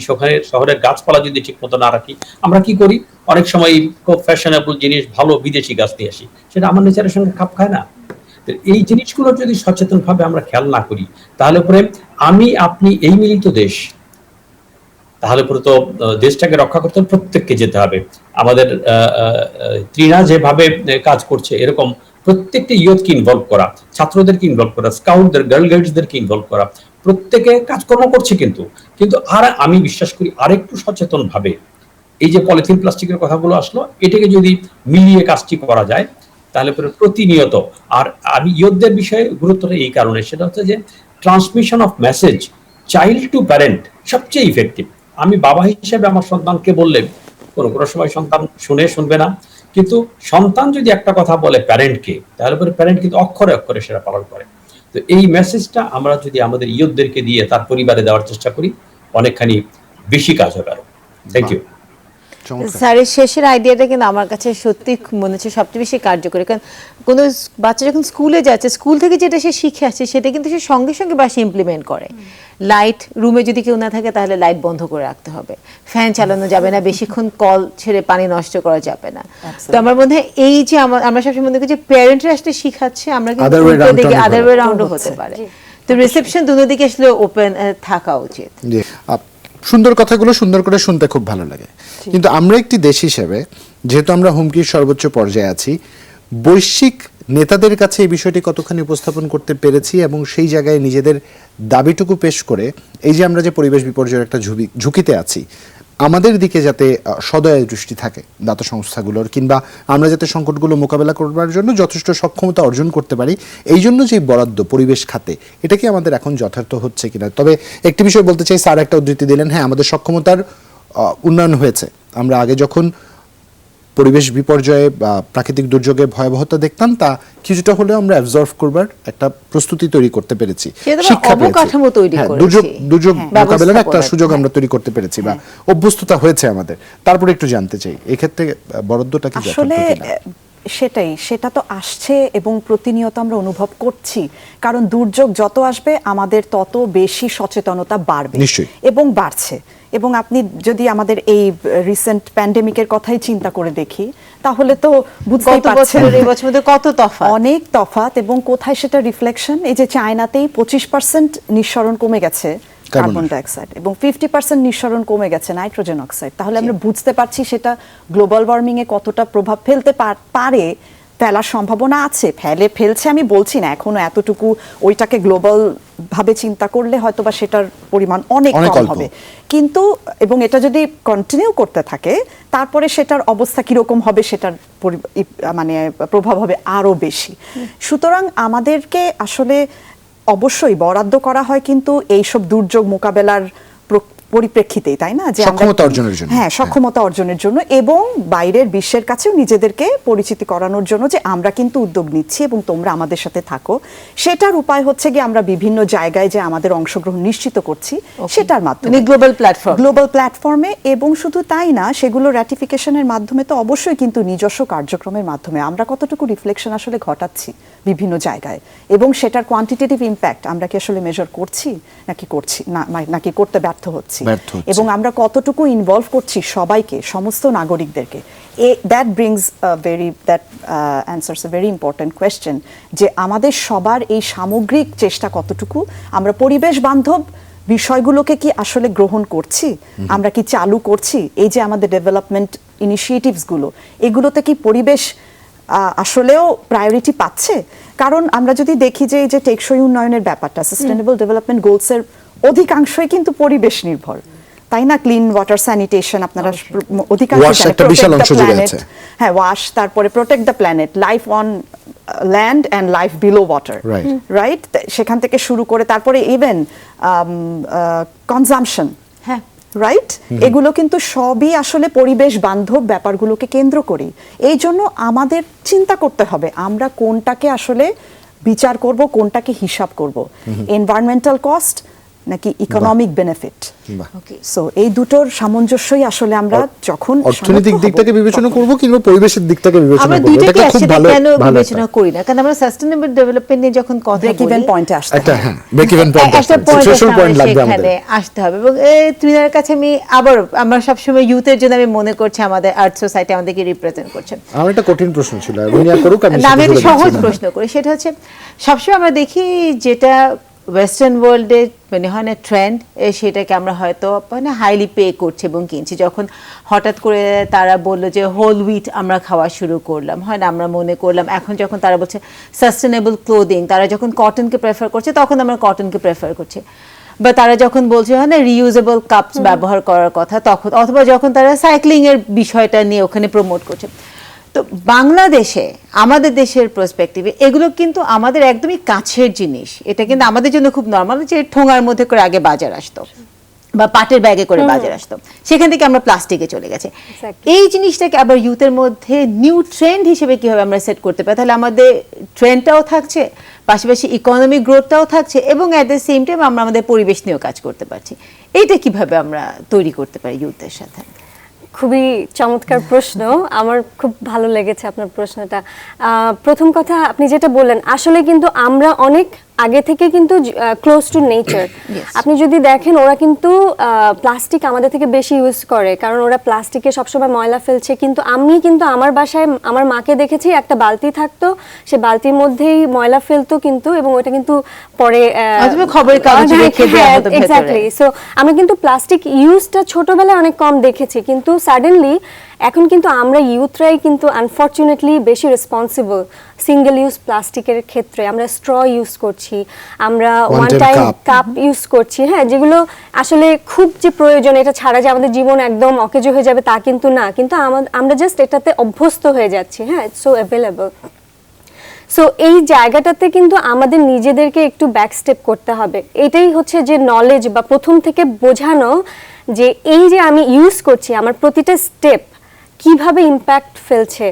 শহরের গাছপালা যদি ঠিক মতো না রাখি, আমরা কি করি, অনেক সময় খুব ফ্যাশনেবল জিনিস, ভালো বিদেশি গাছ নিয়ে আসি, সেটা আমার নেচারের সঙ্গে খাপ খায় না। এই জিনিসগুলো যদি সচেতনভাবে আমরা খেয়াল না করি, তাহলে পরে আপনি এই মিলিত দেশ, তাহলে পরে তো দেশটাকে রক্ষা করতে প্রত্যেককে যেতে হবে। আমাদের ত্রিনা যেভাবে কাজ করছে, এরকম প্রত্যেকটা ইয়ুথকে ইনভলভ করা, ছাত্রদেরকে ইনভলভ করা, স্কাউটদের, গার্ল গাইডসদেরকে ইনভলভ করা, প্রত্যেকে কাজকর্ম করছে। কিন্তু আর আমি বিশ্বাস করি আরেকটু সচেতন ভাবে এই যে পলিথিন প্লাস্টিকের কথাগুলো আসলো, এটাকে যদি মিলিয়ে কাজটি করা যায়, তাহলে পরে প্রতিনিয়ত। আর আমি ইয়ুথদের বিষয়ে গুরুত্বটা এই কারণে, সেটা হচ্ছে যে transmission of message child to parent সবচেয়ে ইফেক্টিভ। আমি বাবা হিসেবে আমার সন্তানকে বললে কোনো সময় সন্তান শুনবে না, কিন্তু সন্তান যদি একটা কথা বলে প্যারেন্টকে, তাহলে পরে প্যারেন্ট কিন্তু অক্ষরে অক্ষরে সেটা পালন করে। তো এই মেসেজটা আমরা যদি আমাদের ইয়ুথদেরকে দিয়ে তার পরিবারে দেওয়ার চেষ্টা করি, অনেকখানি বেশি কাজ হবে আরো। Thank you. চমৎকার। স্যারের শেষের আইডিয়াটা কিন্তু আমার কাছে সত্যি মনে হচ্ছে সবচেয়ে বেশি কার্যকরী, কারণ কোনো বাচ্চা যখন স্কুলে যাচ্ছে, স্কুল থেকে যেটা সে শিখে আসছে সেটা কিন্তু সে সঙ্গে সঙ্গে বাসে ইমপ্লিমেন্ট করে। লাইট রুমে যদি কেউ না থাকে তাহলে লাইট বন্ধ করে রাখতে হবে, ফ্যান চালানো যাবে না, বেশিক্ষণ কল ছেড়ে পানি নষ্ট করা যাবে না। তো আমার মনে হয় এই যে আমরা সবসময় মনে করি যে প্যারেন্টরা আসলে শিখাচ্ছে, আমরা কিন্তু Other way round দিকে অনেক আদার ভালো। ওয়ে রাউন্ডও হতে পারে। তো রিসেপশন দুদিকে আসলে ওপেন থাকা উচিত। জি, সুন্দর কথাগুলো সুন্দর করে শুনতে খুব ভালো লাগে, কিন্তু আমরা একটি দেশ হিসেবে যেহেতু আমরা হুমকির সর্বোচ্চ পর্যায়ে আছি, বৈশ্বিক নেতাদের কাছে এই বিষয়টি কতখানি উপস্থাপন করতে পেরেছি এবং সেই জায়গায় নিজেদের দাবিটুকু পেশ করে এই যে আমরা যে পরিবেশ বিপর্যয়ের একটা ঝুঁকিতে আছি, আমাদের দিকে যাতে সদয় দৃষ্টি থাকে দাতা সংস্থাগুলোর, কিংবা আমরা যাতে সংকটগুলো মোকাবেলা করবার জন্য যথেষ্ট সক্ষমতা অর্জন করতে পারি, এই জন্য যে বরাদ্দ পরিবেশ খাতে, এটা কি আমাদের এখন যথার্থ হচ্ছে কিনা। তবে একটি বিষয় বলতে চাই, স্যার একটা উদ্ধৃতি দিলেন, হ্যাঁ আমাদের সক্ষমতার উন্নয়ন হয়েছে। আমরা আগে যখন পরিবেশ বিপর্যয়ে বা প্রাকৃতিক দুর্যোগে ভয়াবহতা দেখতাম, তা কিছুটা হলেও আমরা অ্যাবজর্ভ করবার একটা প্রস্তুতি তৈরি করতে পেরেছি, সেটা আমরা শিক্ষা পেয়েছি। অবকাঠামো তৈরি হ্যাঁ, করেছি। দুর্যোগ হ্যাঁ, মোকাবেলার একটা ব্যবস্থাপনার, সুযোগ হ্যাঁ। আমরা তৈরি করতে পেরেছি বা অভ্যস্ততা হয়েছে আমাদের। তারপরে একটু জানতে চাই এক্ষেত্রে বরাদ্দটা কি যথার্থ আসলে কিনা? সেটা তো আসছে এবং প্রতিনিয়ত আমরা অনুভব করছি, কারণ দুর্যোগ যত আসবে আমাদের তত বেশি সচেতনতা বাড়বে নিশ্চয়ই। এবং বাড়ছে। এবং আপনি যদি আমাদের এই রিসেন্ট প্যান্ডেমিকের কথাই চিন্তা করে দেখি, তাহলে তো বুঝতেই গত পারছেন বছরের এই বছরের মধ্যে কত তফাৎ, অনেক তফাৎ। এবং কোথায় সেটা রিফ্লেকশন, এই যে চায়নাতেই 25% নিঃসরণ কমে গেছে কার্বন ডাইঅক্সাইড এবং 50% নিঃসরণ কমে গেছে নাইট্রোজেন অক্সাইড। তাহলে আমরা বুঝতে পারছি সেটা গ্লোবাল ওয়ার্মিং এ কতটা প্রভাব ফেলতে পারে, ফেলার সম্ভাবনা আছে। ফেলছে আমি বলছি না, এখনো এতটুকু ওইটাকে গ্লোবাল ভাবে চিন্তা করলে হয়তো বা সেটার পরিমাণ অনেক অনেক কম অল্প হবে, কিন্তু এবং এটা যদি কন্টিনিউ করতে থাকে তারপরে সেটার অবস্থা কিরকম হবে, সেটার মানে প্রভাব হবে আরো বেশি। সুতরাং আমাদেরকে আসলে অবশ্যই বরাদ্দ করা হয় কিন্তু এইসব দুর্যোগ মোকাবেলার পরিপ্রেক্ষিতেই, তাই না, যে সক্ষমতা অর্জনের জন্য। হ্যাঁ, সক্ষমতা অর্জনের জন্য এবং বাইরের বিশ্বের কাছেও নিজেদেরকে পরিচিতি করানোর জন্য যে আমরা কিন্তু উদ্যোগ নিচ্ছি এবং তোমরা আমাদের সাথে থাকো। সেটার উপায় হচ্ছে কি আমরা বিভিন্ন জায়গায় যে আমাদের অংশগ্রহণ নিশ্চিত করছি সেটার মাধ্যমে, গ্লোবাল প্ল্যাটফর্মে। এবং শুধু তাই না, সেগুলো র্যাটিফিকেশনের মাধ্যমে তো অবশ্যই, কিন্তু নিজস্ব কার্যক্রমের মাধ্যমে আমরা কতটুকু রিফ্লেকশন আসলে ঘটাচ্ছি বিভিন্ন জায়গায়, এবং সেটার কোয়ান্টিটেটিভ ইম্প্যাক্ট আমরা কি আসলে মেজার করছি নাকি করতে ব্যর্থ হচ্ছি, এবং আমরা কতটুকু ইনভলভ করছি সবাইকে, সমস্ত নাগরিকদেরকে। That answers a very important question, যে আমাদের সবার এই সামগ্রিক চেষ্টা কতটুকু, আমরা পরিবেশ বান্ধব বিষয়গুলোকে কি আসলে গ্রহণ করছি, আমরা কি চালু করছি, এই যে আমাদের ডেভেলপমেন্ট ইনিশিয়েটিভস গুলো, এগুলোতে কি পরিবেশ আসলেও প্রায়োরিটি পাচ্ছে। কারণ আমরা যদি দেখি যে এই যে টেকসই উন্নয়নের ব্যাপারটা, সাস্টেনেবল ডেভেলপমেন্ট গোলসের অধিকাংশই কিন্তু পরিবেশ নির্ভর, তাই না। ক্লিন ওয়াটার স্যানিটেশন আপনারা অধিকাংশ হ্যাঁ, ওয়াশ, তারপরে protect the planet, life on land and life below water, right, সেখান থেকে শুরু করে তারপরে ইভেন কনজাম্পশন, হ্যাঁ, রাইট, এগুলো কিন্তু সবই আসলে পরিবেশ বান্ধব ব্যাপারগুলোকে কেন্দ্র করি। এই জন্য আমাদের চিন্তা করতে হবে আমরা কোনটাকে আসলে বিচার করব, কোনটাকে হিসাব করব, এনভায়রনমেন্টাল কস্ট নাকি ইকোনমিক বেনিফিট। সো এই দুটোর সামঞ্জস্যই আসলে আমরা যখন অর্থনৈতিক দিকটাকে বিবেচনা করব কিংবা পরিবেশের দিকটাকে বিবেচনা আমরা করব, দুইটাকে এটা খুব ভালো কেন বিবেচনা করি না, কারণ আমরা সাস্টেনেবল ডেভেলপমেন্ট নিয়ে যখন কথা বলি ইভেন পয়েন্টে আসতে একটা ব্রেক ইভেন পয়েন্ট, একটা সিচুয়েশনাল পয়েন্ট লাগবে আমাদের, সেখানে আসতে হবে। এবং তোমার কাছে আমি আবার আমরা সবসময় ইউথের জন্য আমি মনে করছি আমাদের আর্ট সোসাইটি আমাদেরকে রিপ্রেজেন্ট করছে। আমার একটা কঠিন প্রশ্ন ছিল, রুনিয়া করুক, আমি একটা সহজ প্রশ্ন করি, সেটা হচ্ছে সবসময় আমরা দেখি যেটা ওয়েস্টার্ন ওয়ার্ল্ডে মানে হয় না ট্রেন্ড, সেটাকে আমরা হয়তো মানে হাইলি পে করছি এবং কিনছি। যখন হঠাৎ করে তারা বললো যে হোল হুইট আমরা খাওয়া শুরু করলাম, হয় না, আমরা মনে করলাম। এখন যখন তারা বলছে সাস্টেনেবল ক্লোদিং, তারা যখন কটনকে প্রেফার করছে তখন আমরা কটনকে প্রেফার করছি। বা তারা যখন বলছে হয় না রিইউজেবল কাপস ব্যবহার করার কথা তখন, অথবা যখন তারা সাইক্লিং এর বিষয়টা নিয়ে ওখানে প্রমোট করছে। তো বাংলাদেশে আমাদের দেশের পার্সপেক্টিভে এগুলো কিন্তু আমাদের একদমই কাছের জিনিস। এটা কিন্তু আমাদের জন্য খুব নর্মাল যে ঠোঙার মধ্যে করে আগে বাজার আসতো বা পাটের ব্যাগে করে বাজার আসতো, সেখান থেকে আমরা প্লাস্টিকে চলে গেছে। এই জিনিসটাকে আবার ইউথের মধ্যে নিউ ট্রেন্ড হিসেবে কিভাবে আমরা সেট করতে পারি, তাহলে আমাদের ট্রেন্ডটাও থাকছে, পাশাপাশি ইকোনমিক গ্রোথটাও থাকছে, এবং অ্যাট দ্য সেম টাইম আমরা আমাদের পরিবেশ নিয়েও কাজ করতে পারছি। এইটা কিভাবে আমরা তৈরি করতে পারি ইউথের সাথে? খুবই চমৎকার প্রশ্ন, আমার খুব ভালো লেগেছে আপনার প্রশ্নটা। প্রথম কথা আপনি যেটা বললেন, আসলে কিন্তু আমরা অনেক আগে থেকে কিন্তু ক্লোজ টু নেচার। আপনি যদি দেখেন ওরা কিন্তু প্লাস্টিক আমাদের থেকে বেশি ইউজ করে, কারণ ওরা প্লাস্টিকে সবসময় ময়লা ফেলছে। কিন্তু আমি কিন্তু আমার বাসায় আমার মাকে দেখেছি একটা বালতি থাকতো, সে বালতির মধ্যেই ময়লা ফেলতো কিন্তু, এবং ওটা কিন্তু পরে খবরের কাগজে রেখে দেওয়া হতো ভেতরে। এক্স্যাক্টলি। সো আমরা কিন্তু প্লাস্টিক ইউজটা ছোটবেলায় অনেক কম দেখেছি, কিন্তু সাডেনলি এখন কিন্তু আমরা ইউথরাই কিন্তু আনফর্চুনেটলি বেশি রেসপন্সিবল সিঙ্গেল ইউজ প্লাস্টিকের ক্ষেত্রে। আমরা স্ট্র ইউজ করছি, আমরা ওয়ান টাইম কাপ ইউজ করছি, হ্যাঁ, যেগুলো আসলে খুব যে প্রয়োজন, এটা ছাড়া যে আমাদের জীবন একদম অকেজ হয়ে যাবে তা কিন্তু না, কিন্তু আমরা জাস্ট এটাতে অভ্যস্ত হয়ে যাচ্ছি, হ্যাঁ, ইটস সো অ্যাভেলেবল। সো এই জায়গাটাতে কিন্তু আমাদের নিজেদেরকে একটু ব্যাক স্টেপ করতে হবে। এটাই হচ্ছে যে নলেজ বা প্রথম থেকে বোঝানো যে এই যে আমি ইউজ করছি, আমার প্রতিটা স্টেপ কিভাবে ইম্প্যাক্ট ফেলছে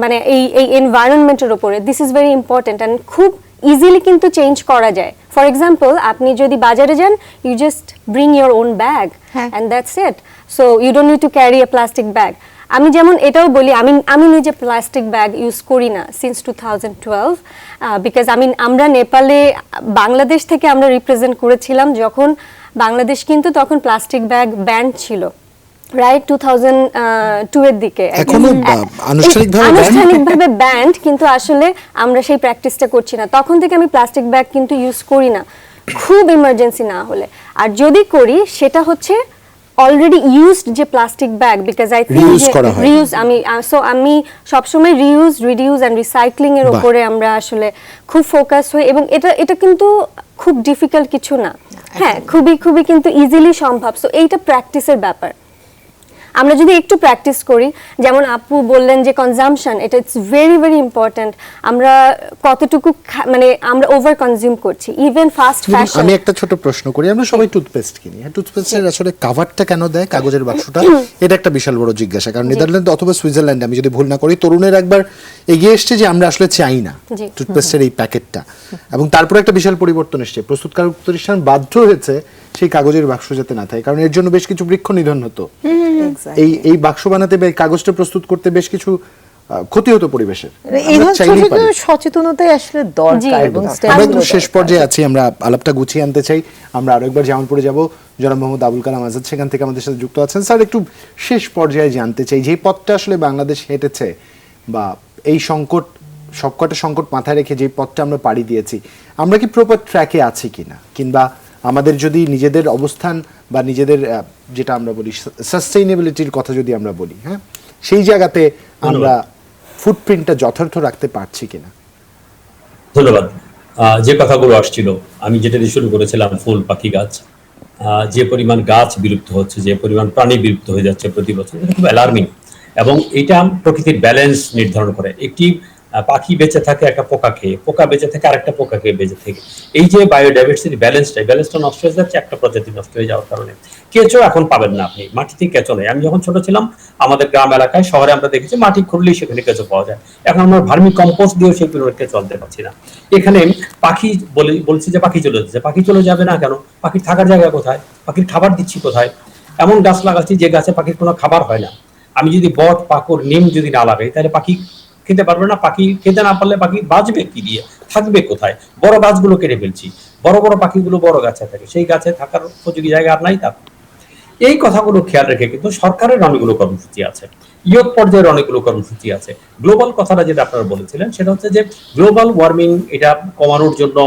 মানে এই এনভায়রনমেন্টের উপরে। This is very important and খুব ইজিলি কিন্তু চেঞ্জ করা যায়। ফর এক্সাম্পল, আপনি যদি বাজারে যান, you just bring your own bag and that's it. So you don't need to carry a plastic bag. আমি যেমন এটাও বলি, আমি নিজে প্লাস্টিক ব্যাগ ইউজ করি না সিন্স 2012, বিকজ আমরা নেপালে বাংলাদেশ থেকে আমরা রিপ্রেজেন্ট করেছিলাম যখন বাংলাদেশ কিন্তু তখন প্লাস্টিক ব্যাগ ব্যান ছিল, রাইট 2002 এর দিকে। এখনো আনুষ্ঠানিকভাবে ব্যান্ড, কিন্তু আসলে আমরা সেই প্র্যাকটিসটা করছি না। তখন থেকে আমি প্লাস্টিক ব্যাগ কিন্তু ইউজ করি না, খুব ইমার্জেন্সি না হলে। আর যদি করি সেটা হচ্ছে অলরেডি ইউজড যে plastic bag, because I think reuse আমি সবসময় রিউজ, রিডিউস এন্ড রিসাইক্লিং এর উপরে আমরা আসলে খুব ফোকাস হই, এবং এটা কিন্তু খুব ডিফিকাল্ট কিছু না, হ্যাঁ, খুবই কিন্তু ইজিলি সম্ভব। সো এইটা প্র্যাকটিসের ব্যাপার। আমরা যদি একটু প্র্যাকটিস করি, যেমন আপু বললেন যে কনজাম্পশন, এটা ইটস ভেরি ভেরি ইম্পর্ট্যান্ট। আমরা কতটুকু মানে আমরা ওভার কনজিউম করছি, ইভেন ফাস্ট ফ্যাশন। আমি একটা ছোট প্রশ্ন করি, আমরা সবাই টুথপেস্ট কিনি, হ্যাঁ, টুথপেস্টের আসলে কাভারটা কেন দেয়, কাগজের বাক্সটা? এটা একটা বিশাল বড় জিজ্ঞাসা, কারণ নেদারল্যান্ড অথবা সুইজারল্যান্ডে, আমি যদি ভুল না করি, তরুণের একবার এগিয়ে এসছে যে আমরা আসলে চাই না টুথপেস্টের এই প্যাকেটটা, এবং তারপরে একটা বিশাল পরিবর্তন এসছে, প্রস্তুতকারক প্রতিষ্ঠান বাধ্য হয়েছে সেই কাগজের বাক্স যাতে না থাকে, কারণ এর জন্য বেশ কিছু বৃক্ষ নিধন হতো। এই বাক্স বানাতে বা কাগজটা প্রস্তুত করতে বেশ কিছু ক্ষতি হতো পরিবেশের। সচেতনতাই আসলে দরকার। এবং আমরা একদম শেষ পর্যায়ে আছি, আমরা আলাপটা গুছিয়ে আনতে চাই। আমরা আরো একবার জামালপুরে যাব, জনাব মোহাম্মদ আবুল কালাম আজাদ সেখান থেকে আমাদের সাথে যুক্ত আছেন। স্যার, একটু শেষ পর্যায়ে জানতে চাই, যে পথটা আসলে বাংলাদেশ হেঁটেছে, বা এই সংকট, সবকটা সংকট মাথায় রেখে যে পথটা আমরা পাড়ি দিয়েছি, আমরা কি প্রপার ট্র্যাকে আছি কিনা, কিংবা আমাদের যদি নিজেদের অবস্থান বা নিজেদের যেটা আমরা বলি সাস্টেইনেবিলিটির কথা যদি আমরা বলি, হ্যাঁ, সেই জায়গাতে আমরা ফুটপ্রিন্টটা যথার্থ রাখতে পারছি কিনা? ধন্যবাদ। যে কথাগুলো আসছিল, আমি যেটা দিয়ে শুরু করেছিলাম, ফুল, পাখি, গাছ, যে পরিমাণ গাছ বিলুপ্ত হচ্ছে, যে পরিমাণ প্রাণী বিলুপ্ত হয়ে যাচ্ছে প্রতি বছর, এটা খুব অ্যালার্মিং। এবং এটা প্রকৃতির ব্যালেন্স নির্ধারণ করে। একটি পাখি বেঁচে থাকে একটা পোকা খেয়ে, পোকা বেঁচে থাকে আরেকটা পোকা খেয়ে বেঁচে থাকে। এই যে বায়োডাইভার্সিটি ব্যালেন্সটা নষ্ট হয়ে যাচ্ছে, একটা প্রজাতি নষ্ট হয়ে যাওয়ার কারণে। কেঁচো এখন পাবেন না আপনি, মাটিতে কেঁচো নেই। আমি যখন ছোট ছিলাম, আমাদের গ্রাম এলাকায়, শহরে আমরা দেখেছি মাটি খুঁড়লেই সেখানে কেঁচো পাওয়া যায়। এখন আমরা ভার্মি কম্পোস্ট দিয়েও সেই পরিমাণকে চলতে পারছি না। এখানে পাখি বলছি যে পাখি চলে যাচ্ছে, পাখি চলে যাবে না কেন? পাখির থাকার জায়গা কোথায়? পাখির খাবার দিচ্ছি কোথায়? এমন গাছ লাগাচ্ছি যে গাছে পাখির কোনো খাবার হয় না। আমি যদি বট, পাকুর, নিম যদি না লাগাই, তাহলে পাখি খেতে পারবে না। পাখি খেতে না পারলে পাখি বাঁচবে কি দিয়ে, থাকবে কোথায়? বড় গাছগুলো কেটে ফেলছি, বড় বড় পাখিগুলো বড় গাছে থাকে, সেই গাছে থাকার উপযোগী জায়গা আর নাই তার। এই কথাগুলো খেয়াল রেখে কিন্তু সরকারের অনেকগুলো কর্মসূচি আছে, ইয়ত পর্যায়ের অনেকগুলো কর্মসূচি আছে। গ্লোবাল কথাটা যেটা আপনারা বলেছিলেন, সেটা হচ্ছে যে গ্লোবাল ওয়ার্মিং এটা কমানোর জন্য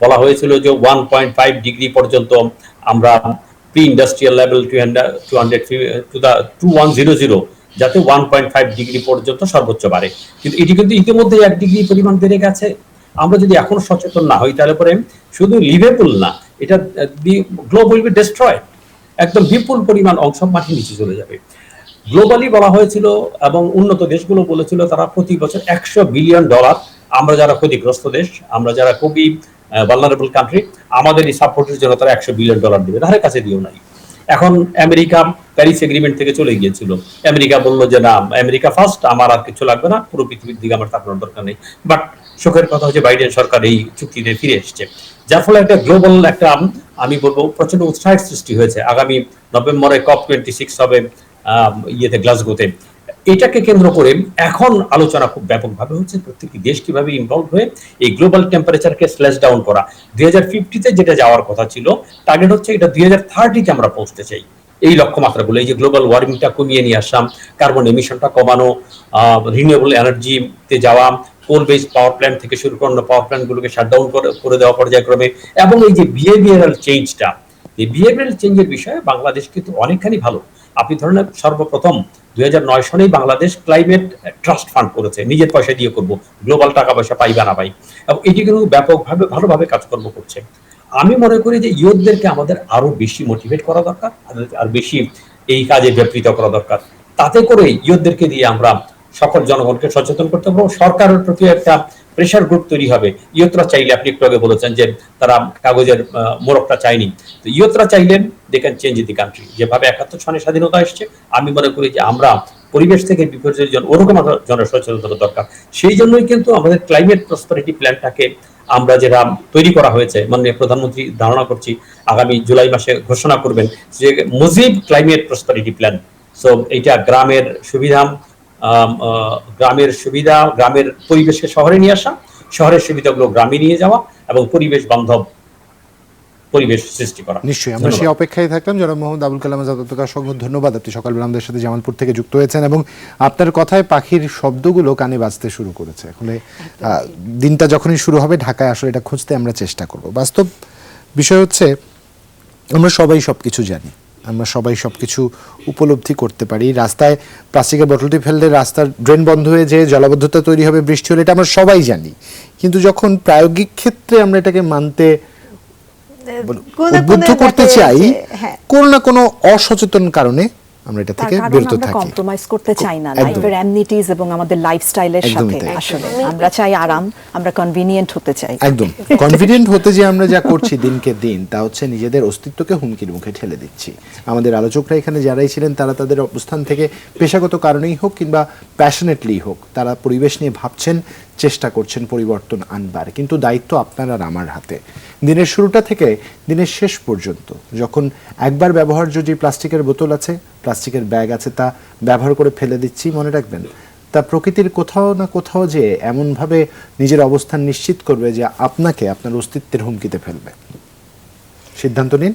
বলা হয়েছিল যে 1.5 ডিগ্রি পর্যন্ত আমরা প্রি ইন্ডাস্ট্রিয়াল লেভেল 2100 যাতে 1.5 ডিগ্রি পর্যন্ত সর্বোচ্চ বাড়ে। কিন্তু এটি কিন্তু ইতিমধ্যে 1 ডিগ্রি পরিমাণ বেড়ে গেছে। আমরা যদি এখন সচেতন না হই, তাহলে পরে শুধু লিভেবল না, এটা গ্লোব উইল বি ডেস্ট্রয়েড। একদম বিপুল পরিমাণ অংশ মাটির নিচে চলে যাবে। গ্লোবালি বলা হয়েছিল এবং উন্নত দেশগুলো বলেছিল তারা প্রতি বছর $100 বিলিয়ন, আমরা যারা ক্ষতিগ্রস্ত দেশ, আমরা যারা খুবই ভালনারেবল কান্ট্রি, আমাদের এই সাপোর্টের জন্য তারা $100 বিলিয়ন দেবে, ধারে কাছে দিও নাই। এখন আমেরিকা প্যারিস এগ্রিমেন্ট থেকে চলে গিয়েছিল। আমেরিকা বললো যে না, আমেরিকা ফার্স্ট, আমার আর কিছু লাগবে না, পুরো পৃথিবীর দিকে আমার তাকানোর দরকার নেই। বাট সুখের কথা হচ্ছে বাইডেন সরকার এই চুক্তিতে ফিরে এসছে, যার ফলে একটা গ্লোবাল একটা, আমি বলবো, প্রচন্ড উৎসাহের সৃষ্টি হয়েছে। আগামী নভেম্বরে COP26 হবে ইয়েতে গ্লাসগোতে। এটাকে কেন্দ্র করে এখন আলোচনা খুব ব্যাপকভাবে হচ্ছে প্রত্যেকটি দেশ কিভাবে ইনভলভ হয়ে এই গ্লোবাল টেম্পারেচারকে স্ল্যাশ ডাউন করা। 2050-তে যেটা যাওয়ার কথা ছিল, টার্গেট হচ্ছে এটা 2030-তে আমরা পৌঁছতে চাই। এই লক্ষ্যমাত্রাগুলো, এই যে গ্লোবাল ওয়ার্মিংটা কমিয়ে নিয়ে আসা, কার্বন এমিশনটা কমানো, রিনিউয়েবল এনার্জিতে যাওয়া, কোল বেস পাওয়ার প্ল্যান্ট থেকে শুরু করে পাওয়ার প্ল্যান্টগুলোকে শাটডাউন করে দেওয়া পর্যায়ক্রমে, এবং এই যে বিহেভিয়ারাল চেঞ্জটা, এই বিহেভিয়ারাল চেঞ্জের বিষয়ে বাংলাদেশ কিন্তু অনেকখানি ভালো। আপনি ধরেন সর্বপ্রথম 2009 সনেই বাংলাদেশ ক্লাইমেট ট্রাস্ট ফান্ড করেছে, নিজের পয়সা দিয়ে করব, গ্লোবাল টাকা পয়সা পাই বা না পাই, এবং এটি কিন্তু ব্যাপকভাবে ভালোভাবে কাজকর্ম করছে। আমি মনে করি যে ইয়ুথদেরকে আমাদের আরো বেশি মোটিভেট করা দরকার, আর বেশি এই কাজে ব্যাপৃত করা দরকার। তাতে করে ইয়ুথদেরকে দিয়ে আমরা সকল জনগণকে সচেতন করতে পারবো। সরকারের প্রতি একটা প্রেশার গ্রুপ তৈরি হবে। ইয়ুথরা চাইলে, আপনি একটু আগে বলেছেন যে তারা কাগজের মোড়কটা চায়নি, তো ইয়ুথরা চাইলে they can change the country. যেভাবে 71 সনে স্বাধীনতা এসছে, আমি মনে করি যে আমরা পরিবেশ থেকে বিপর্যয়ের জন্য ওরকম জনসচেতনতা দরকার। সেই জন্যই কিন্তু আমাদের ক্লাইমেট প্রসপারিটি প্ল্যানটাকে আমরা যেটা তৈরি করা হয়েছে, মাননীয় প্রধানমন্ত্রী ধারণা করছি আগামী জুলাই মাসে ঘোষণা করবেন যে Mujib climate prosperity plan. So এইটা গ্রামের সুবিধা, গ্রামের পরিবেশকে শহরে নিয়ে আসা, শহরের সুবিধাগুলো গ্রামে নিয়ে যাওয়া, এবং পরিবেশ বান্ধব পরিবেশ সৃষ্টি করা। নিশ্চয়ই আমরা সেই অপেক্ষায় থাকলাম। জনাব মোহাম্মদ আবুল কালাম আজাদ, আপনাকে অসংখ্য ধন্যবাদ। আপনি সকালবেলা আমাদের সাথে জামালপুর থেকে যুক্ত হয়েছেন এবং আপনার কথায় পাখির শব্দগুলো কানে বাজতে শুরু করেছে। আসলে দিনটা যখনই শুরু হবে ঢাকায় আসলে এটা খুঁজতে আমরা চেষ্টা করব। বাস্তব বিষয় হচ্ছে আমরা সবাই সবকিছু জানি, আমরা সবাই সবকিছু উপলব্ধি করতে পারি। রাস্তায় প্লাস্টিকের বোতলটি ফেললে রাস্তার ড্রেন বন্ধ হয়ে যেয়ে জলাবদ্ধতা তৈরি হবে, বৃষ্টি হলে, এটা আমরা সবাই জানি। কিন্তু যখন প্রায়োগিক ক্ষেত্রে আমরা এটাকে মানতে উদ্বুদ্ধ করতে চাই, কোন না কোনো অসচেতন কারণে আমরা এটা থেকে বিরত থাকি, কম্প্রোমাইজ করতে চাই না লাইফের অ্যামনিটিজ এবং আমাদের লাইফস্টাইলের সাথে। আসলে আমরা চাই আরাম, আমরা কনভিনিয়েন্ট হতে চাই। একদম কনভিনিয়েন্ট হতে যে আমরা যা করছি দিনকে দিন, তা হচ্ছে নিজেদের অস্তিত্বকে হুমকির মুখে ঠেলে দিচ্ছি। আমাদের আলোচকরা এখানে যারাই ছিলেন, তারা তাদের অবস্থান থেকে পেশাগত কারণেই হোক কিংবা প্যাশনেটলি হোক, তারা পরিবেশ নিয়ে ভাবছেন, চেষ্টা করছেন পরিবর্তন আনবার। কিন্তু দায়িত্ব আপনার আর আমার হাতে। দিনের শুরুটা থেকে দিনের শেষ পর্যন্ত, যখন একবার ব্যবহার্য যে প্লাস্টিকের বোতল আছে, প্লাস্টিকের ব্যাগ আছে, তা ব্যবহার করে ফেলে দিচ্ছি, মনে রাখবেন তা প্রকৃতির কোথাও না কোথাও যে এমনভাবে নিজের অবস্থান নিশ্চিত করবে যে আপনাকে আপনার অস্তিত্বের হুমকিতে ফেলবে। সিদ্ধান্ত নিন,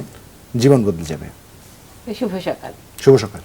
জীবন বদলে যাবে। শুভ সকাল। শুভ সকাল।